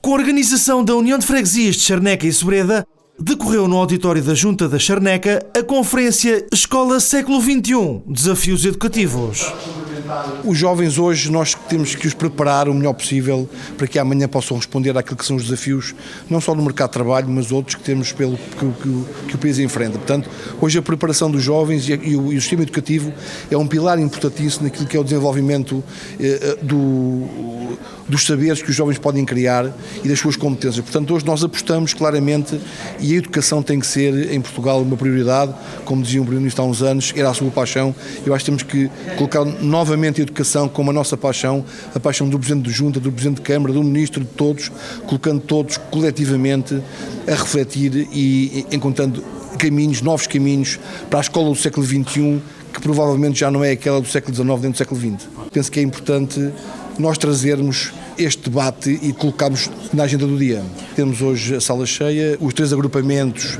Com a organização da União de Freguesias de Charneca e Sobreda, decorreu no auditório da Junta da Charneca a conferência Escola Século XXI – Desafios Educativos. Os jovens hoje nós temos que os preparar o melhor possível para que amanhã possam responder àquilo que são os desafios, não só no mercado de trabalho, mas outros que temos que o país enfrenta. Portanto, hoje a preparação dos jovens e o sistema educativo é um pilar importantíssimo naquilo que é o desenvolvimento dos saberes que os jovens podem criar e das suas competências. Portanto, hoje nós apostamos claramente, e a educação tem que ser em Portugal uma prioridade, como dizia o Primeiro-Ministro há uns anos, era a sua paixão. Eu acho que temos que colocar novamente a educação como a nossa paixão, a paixão do Presidente de Junta, do Presidente de Câmara, do Ministro, de todos, colocando todos coletivamente a refletir e encontrando caminhos, novos caminhos para a escola do século XXI, que provavelmente já não é aquela do século XIX dentro do século XX. Penso que é importante nós trazermos este debate e colocarmos na agenda do dia. Temos hoje a sala cheia, os três agrupamentos,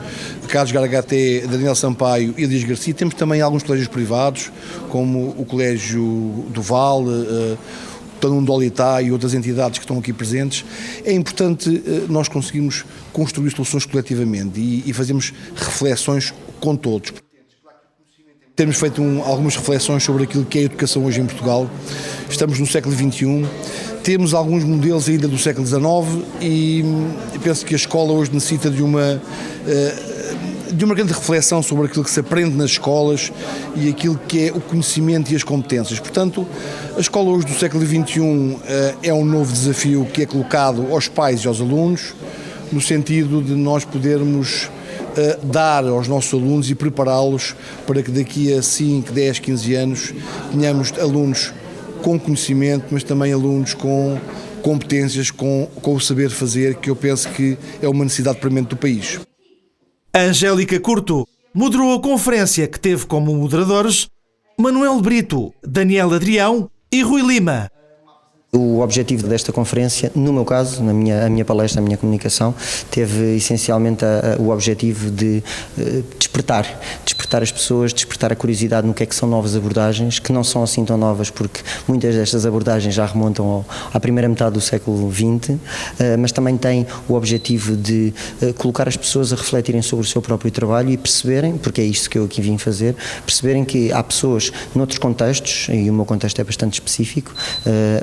Carlos Garagaté, Daniel Sampaio e Dias Garcia. Temos também alguns colégios privados, como o Colégio do Val, o Dolitá e outras entidades que estão aqui presentes. É importante nós conseguirmos construir soluções coletivamente e fazermos reflexões com todos. Temos feito algumas reflexões sobre aquilo que é a educação hoje em Portugal. Estamos no século XXI, temos alguns modelos ainda do século XIX e penso que a escola hoje necessita de uma grande reflexão sobre aquilo que se aprende nas escolas e aquilo que é o conhecimento e as competências. Portanto, a escola hoje do século XXI é um novo desafio que é colocado aos pais e aos alunos, no sentido de nós podermos dar aos nossos alunos e prepará-los para que daqui a 5, 10, 15 anos tenhamos alunos com conhecimento, mas também alunos com competências, com o saber fazer, que eu penso que é uma necessidade premente do país. Angélica Curto moderou a conferência, que teve como moderadores Manuel Brito, Daniel Adrião e Rui Lima. O objetivo desta conferência, no meu caso, a minha palestra, a minha comunicação, teve essencialmente o objetivo de despertar as pessoas, despertar a curiosidade no que é que são novas abordagens, que não são assim tão novas, porque muitas destas abordagens já remontam à primeira metade do século XX, mas também tem o objetivo de colocar as pessoas a refletirem sobre o seu próprio trabalho e perceberem, porque é isto que eu aqui vim fazer, perceberem que há pessoas noutros contextos, e o meu contexto é bastante específico,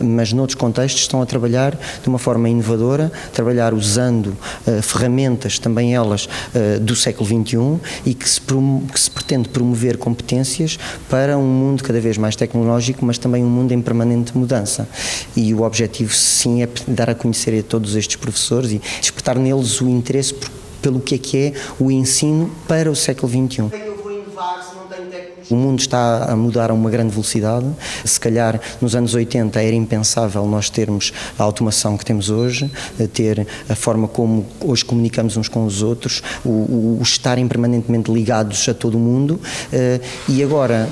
mas noutros contextos estão a trabalhar de uma forma inovadora, trabalhar usando ferramentas, também elas, do século XXI e que se pretende promover competências para um mundo cada vez mais tecnológico, mas também um mundo em permanente mudança. E o objetivo, sim, é dar a conhecer a todos estes professores e despertar neles o interesse pelo que é o ensino para o século XXI. O mundo está a mudar a uma grande velocidade. Se calhar nos anos 80 era impensável nós termos a automação que temos hoje, ter a forma como hoje comunicamos uns com os outros, o estarem permanentemente ligados a todo o mundo, e agora,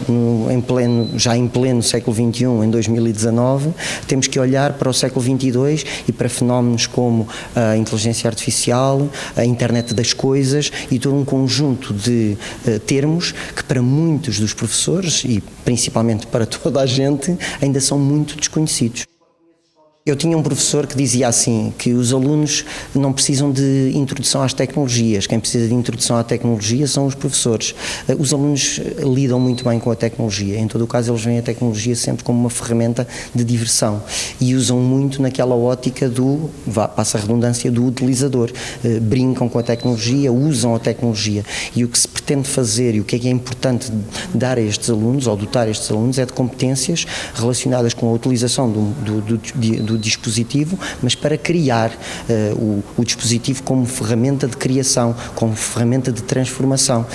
já em pleno século XXI, em 2019, temos que olhar para o século XXII e para fenómenos como a inteligência artificial, a internet das coisas e todo um conjunto de termos que para muitos dos professores e principalmente para toda a gente ainda são muito desconhecidos. Eu tinha um professor que dizia assim, que os alunos não precisam de introdução às tecnologias, quem precisa de introdução à tecnologia são os professores. Os alunos lidam muito bem com a tecnologia, em todo o caso eles veem a tecnologia sempre como uma ferramenta de diversão e usam muito naquela ótica passa a redundância, do utilizador. Brincam com a tecnologia, usam a tecnologia e o que se pretende fazer e o que é importante dar a estes alunos, ou dotar estes alunos, é de competências relacionadas com a utilização do dispositivo, mas para criar o dispositivo como ferramenta de criação, como ferramenta de transformação.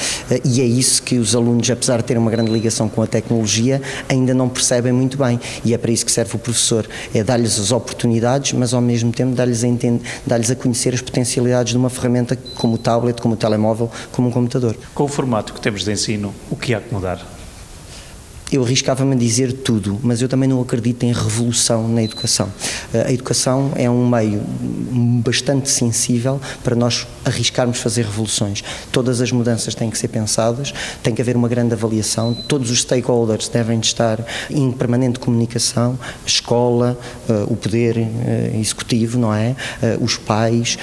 E é isso que os alunos, apesar de terem uma grande ligação com a tecnologia, ainda não percebem muito bem. E é para isso que serve o professor, é dar-lhes as oportunidades, mas ao mesmo tempo dar-lhes a conhecer as potencialidades de uma ferramenta como o tablet, como o telemóvel, como um computador. Com o formato que temos de ensino, o que há que mudar? Eu arriscava-me a dizer tudo, mas eu também não acredito em revolução na educação. A educação é um meio bastante sensível para nós arriscarmos fazer revoluções. Todas as mudanças têm que ser pensadas, tem que haver uma grande avaliação, todos os stakeholders devem estar em permanente comunicação, a escola, o poder executivo, não é? Os pais,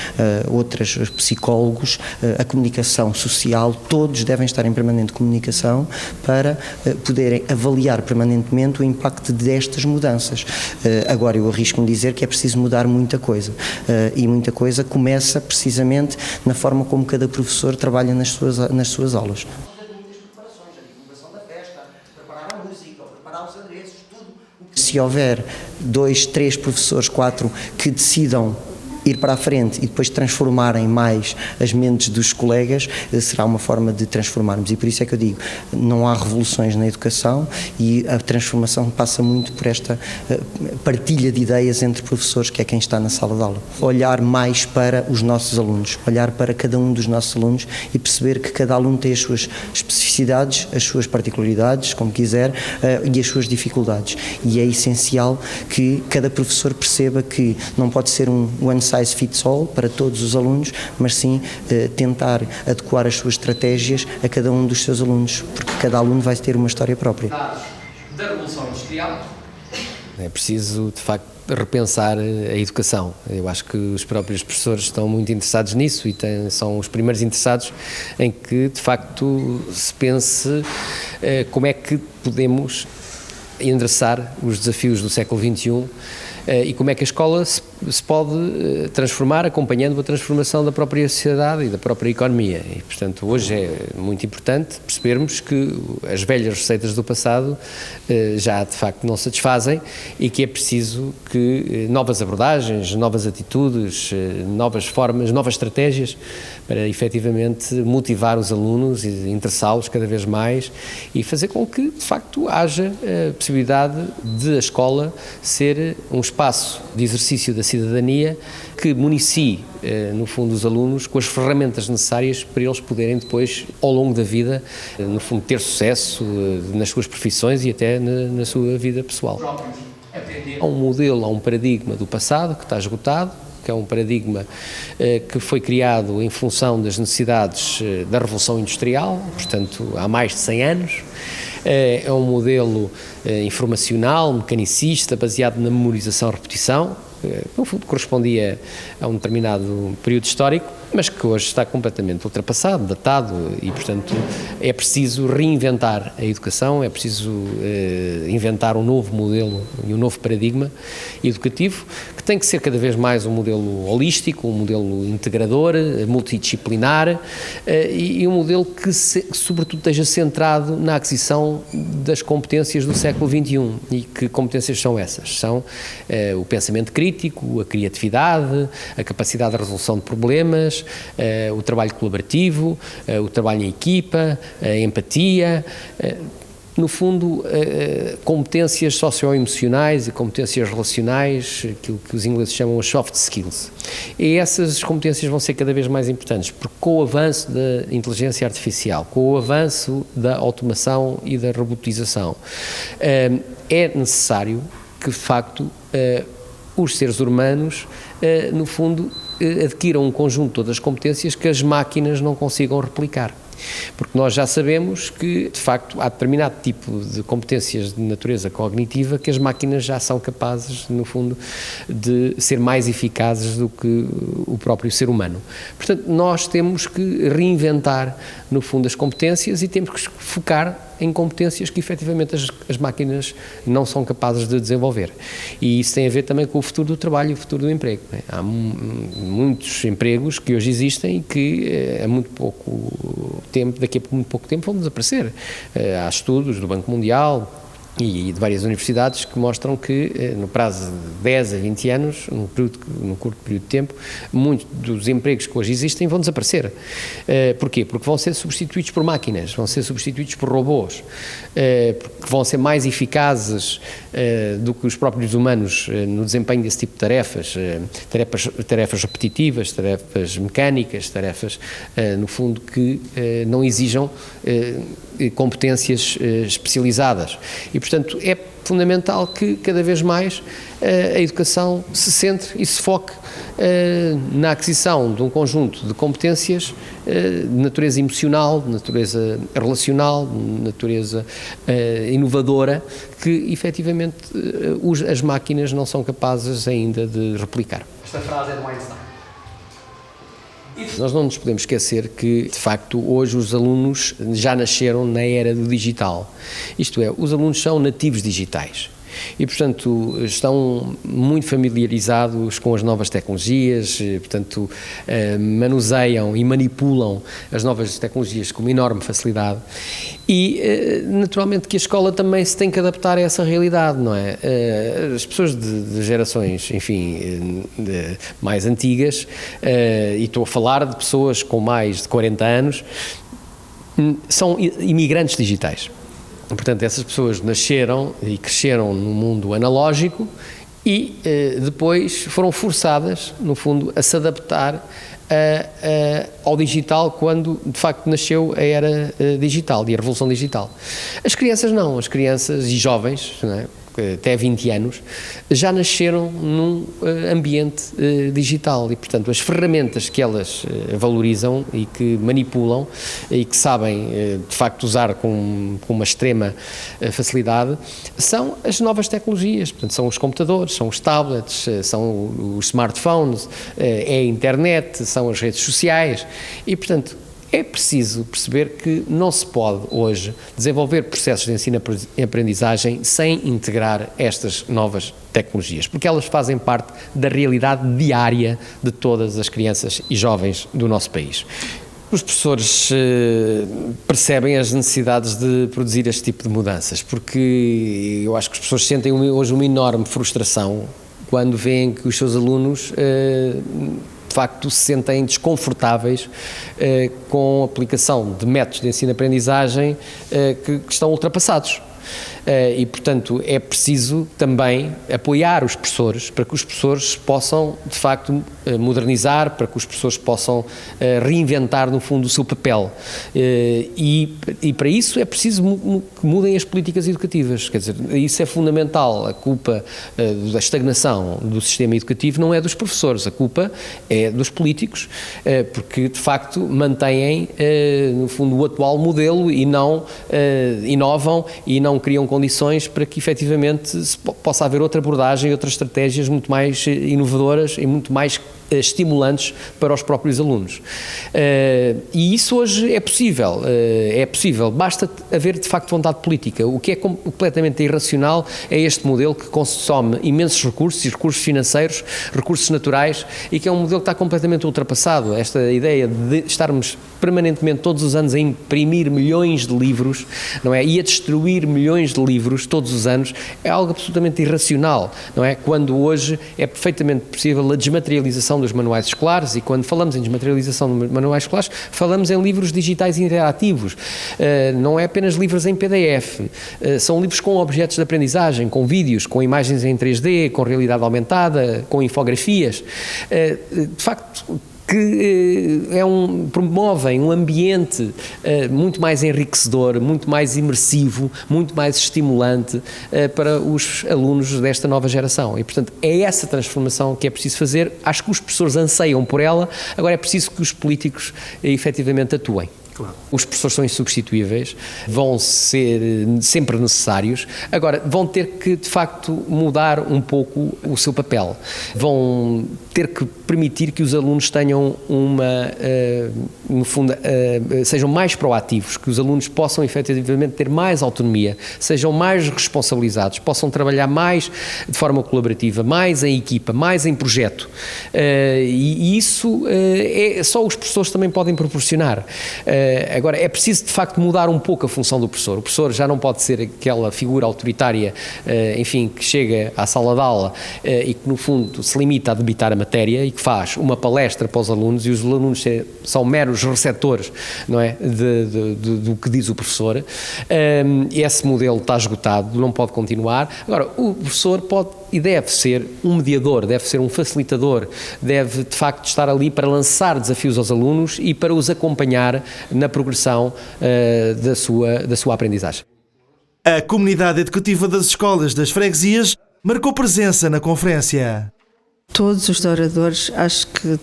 outros psicólogos, a comunicação social, todos devem estar em permanente comunicação para poderem avaliar permanentemente o impacto destas mudanças. Agora, eu arrisco-me dizer que é preciso mudar muita coisa. E muita coisa começa precisamente na forma como cada professor trabalha nas suas aulas. Se houver 2, 3 professores, 4 que decidam ir para a frente e depois transformarem mais as mentes dos colegas, será uma forma de transformarmos. E por isso é que eu digo, não há revoluções na educação e a transformação passa muito por esta partilha de ideias entre professores, que é quem está na sala de aula. Olhar mais para os nossos alunos, olhar para cada um dos nossos alunos e perceber que cada aluno tem as suas especificidades, as suas particularidades, como quiser, e as suas dificuldades. E é essencial que cada professor perceba que não pode ser um one size fits all para todos os alunos, mas sim tentar adequar as suas estratégias a cada um dos seus alunos, porque cada aluno vai ter uma história própria. Da Revolução Industrial. É preciso, de facto, repensar a educação. Eu acho que os próprios professores estão muito interessados nisso e são os primeiros interessados em que, de facto, se pense como é que podemos endereçar os desafios do século XXI e como é que a escola se pode transformar acompanhando a transformação da própria sociedade e da própria economia. E, portanto, hoje é muito importante percebermos que as velhas receitas do passado já, de facto, não satisfazem e que é preciso que novas abordagens, novas atitudes, novas formas, novas estratégias para, efetivamente, motivar os alunos e interessá-los cada vez mais e fazer com que, de facto, haja a possibilidade de a escola ser um espaço de exercício da cidadania que municie, no fundo, os alunos com as ferramentas necessárias para eles poderem depois, ao longo da vida, no fundo, ter sucesso nas suas profissões e até na sua vida pessoal. Há um modelo, há um paradigma do passado que está esgotado, que é um paradigma que foi criado em função das necessidades da Revolução Industrial, portanto, há mais de 100 anos. É um modelo informacional, mecanicista, baseado na memorização e repetição, no fundo correspondia a um determinado período histórico, mas que hoje está completamente ultrapassado, datado e, portanto, é preciso reinventar a educação, é preciso inventar um novo modelo e um novo paradigma educativo, que tem que ser cada vez mais um modelo holístico, um modelo integrador, multidisciplinar e um modelo que, sobretudo, esteja centrado na aquisição das competências do século XXI. E que competências são essas? São o pensamento crítico, a criatividade, a capacidade de resolução de problemas, o trabalho colaborativo, o trabalho em equipa, a empatia, no fundo, competências socioemocionais e competências relacionais, aquilo que os ingleses chamam as soft skills. E essas competências vão ser cada vez mais importantes, porque com o avanço da inteligência artificial, com o avanço da automação e da robotização, é necessário que, de facto, os seres humanos, no fundo, adquiram um conjunto das competências que as máquinas não consigam replicar. Porque nós já sabemos que, de facto, há determinado tipo de competências de natureza cognitiva que as máquinas já são capazes, no fundo, de ser mais eficazes do que o próprio ser humano. Portanto, nós temos que reinventar, no fundo, as competências e temos que focar em competências que, efetivamente, as máquinas não são capazes de desenvolver. E isso tem a ver também com o futuro do trabalho e o futuro do emprego. Há muitos empregos que hoje existem e que há muito pouco tempo, daqui a muito pouco tempo, vão desaparecer. Há estudos do Banco Mundial e de várias universidades que mostram que no prazo de 10 a 20 anos, num curto período de tempo, muitos dos empregos que hoje existem vão desaparecer. Porquê? Porque vão ser substituídos por máquinas, vão ser substituídos por robôs, porque vão ser mais eficazes do que os próprios humanos no desempenho desse tipo de tarefas repetitivas, tarefas mecânicas, tarefas, no fundo, que não exijam competências especializadas. E, portanto, é fundamental que cada vez mais a educação se centre e se foque na aquisição de um conjunto de competências de natureza emocional, de natureza relacional, de natureza inovadora, que efetivamente as máquinas não são capazes ainda de replicar. Esta frase é do Einstein. Nós não nos podemos esquecer que, de facto, hoje os alunos já nasceram na era do digital. Isto é, os alunos são nativos digitais. E, portanto, estão muito familiarizados com as novas tecnologias, portanto, manuseiam e manipulam as novas tecnologias com uma enorme facilidade e, naturalmente, que a escola também se tem que adaptar a essa realidade, não é? As pessoas de gerações, enfim, mais antigas, e estou a falar de pessoas com mais de 40 anos, são imigrantes digitais. Portanto, essas pessoas nasceram e cresceram no mundo analógico e depois foram forçadas, no fundo, a se adaptar ao digital quando, de facto, nasceu a era digital e a revolução digital. As crianças não, as crianças e jovens, não é? Até 20 anos, já nasceram num ambiente digital e, portanto, as ferramentas que elas valorizam e que manipulam e que sabem, de facto, usar com uma extrema facilidade, são as novas tecnologias, portanto, são os computadores, são os tablets, são os smartphones, é a internet, são as redes sociais e, portanto, é preciso perceber que não se pode hoje desenvolver processos de ensino e aprendizagem sem integrar estas novas tecnologias, porque elas fazem parte da realidade diária de todas as crianças e jovens do nosso país. Os professores percebem as necessidades de produzir este tipo de mudanças, porque eu acho que os professores sentem hoje uma enorme frustração quando veem que os seus alunos de facto se sentem desconfortáveis com a aplicação de métodos de ensino-aprendizagem que estão ultrapassados. E, portanto, é preciso também apoiar os professores para que os professores possam, de facto, modernizar, para que os professores possam reinventar, no fundo, o seu papel. E para isso é preciso que mudem as políticas educativas. Quer dizer, isso é fundamental. A culpa da estagnação do sistema educativo não é dos professores, a culpa é dos políticos, porque, de facto, mantêm, no fundo, o atual modelo e não inovam e não criam condições para que efetivamente possa haver outra abordagem, outras estratégias muito mais inovadoras e muito mais estimulantes para os próprios alunos. E isso hoje é possível, basta haver de facto vontade política. O que é completamente irracional é este modelo que consome imensos recursos, recursos financeiros, recursos naturais, e que é um modelo que está completamente ultrapassado. Esta ideia de estarmos permanentemente todos os anos a imprimir milhões de livros, não é? E a destruir milhões de livros todos os anos é algo absolutamente irracional, não é? Quando hoje é perfeitamente possível a desmaterialização dos manuais escolares, e quando falamos em desmaterialização de manuais escolares, falamos em livros digitais interativos, não é apenas livros em PDF, são livros com objetos de aprendizagem, com vídeos, com imagens em 3D, com realidade aumentada, com infografias, de facto, que promovem um ambiente muito mais enriquecedor, muito mais imersivo, muito mais estimulante para os alunos desta nova geração. E, portanto, é essa transformação que é preciso fazer. Acho que os professores anseiam por ela, agora é preciso que os políticos efetivamente atuem. Claro. Os professores são insubstituíveis, vão ser sempre necessários, agora vão ter que de facto mudar um pouco o seu papel, vão ter que permitir que os alunos tenham no fundo, sejam mais proativos, que os alunos possam efetivamente ter mais autonomia, sejam mais responsabilizados, possam trabalhar mais de forma colaborativa, mais em equipa, mais em projeto, e isso só os professores também podem proporcionar. Agora, é preciso de facto mudar um pouco a função do professor. O professor já não pode ser aquela figura autoritária, enfim, que chega à sala de aula e que no fundo se limita a debitar a matéria e que faz uma palestra para os alunos e os alunos são meros receptores, não é, do que diz o professor. Esse modelo está esgotado, não pode continuar. Agora, o professor pode e deve ser um mediador, deve ser um facilitador, deve de facto estar ali para lançar desafios aos alunos e para os acompanhar na progressão da sua aprendizagem. A comunidade educativa das escolas das freguesias marcou presença na conferência. Todos os oradores acho que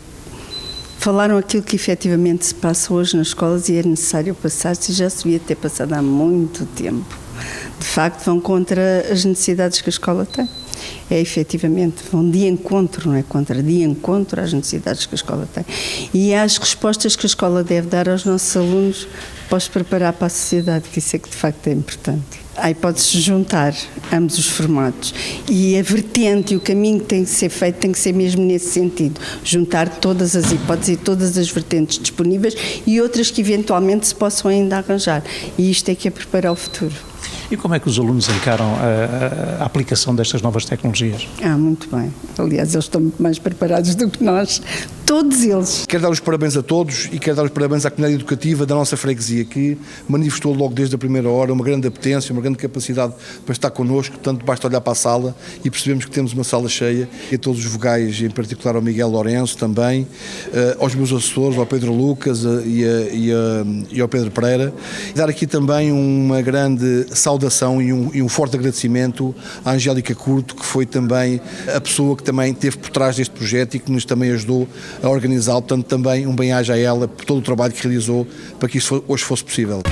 falaram aquilo que efetivamente se passa hoje nas escolas e é necessário passar-se e já se devia ter passado há muito tempo. De facto, vão contra as necessidades que a escola tem. É efetivamente, vão de encontro, não é contra, de encontro às necessidades que a escola tem. E às respostas que a escola deve dar aos nossos alunos para os preparar para a sociedade, que isso é que de facto é importante. Há hipótese de juntar ambos os formatos e a vertente e o caminho que tem que ser feito tem que ser mesmo nesse sentido, juntar todas as hipóteses e todas as vertentes disponíveis e outras que eventualmente se possam ainda arranjar, e isto é que é preparar o futuro. E como é que os alunos encaram a aplicação destas novas tecnologias? Muito bem. Aliás, eles estão muito mais preparados do que nós, todos eles. Quero dar os parabéns a todos e quero dar os parabéns à comunidade educativa da nossa freguesia, que manifestou logo desde a primeira hora uma grande apetência, uma grande capacidade para estar connosco, tanto basta olhar para a sala e percebemos que temos uma sala cheia, e a todos os vogais, em particular ao Miguel Lourenço também, aos meus assessores, ao Pedro Lucas e ao Pedro Pereira, e dar aqui também uma grande saudação e um forte agradecimento à Angélica Curto, que foi também a pessoa que também esteve por trás deste projeto e que nos também ajudou a organizá-lo, portanto também um bem-aja a ela por todo o trabalho que realizou para que isso hoje fosse possível.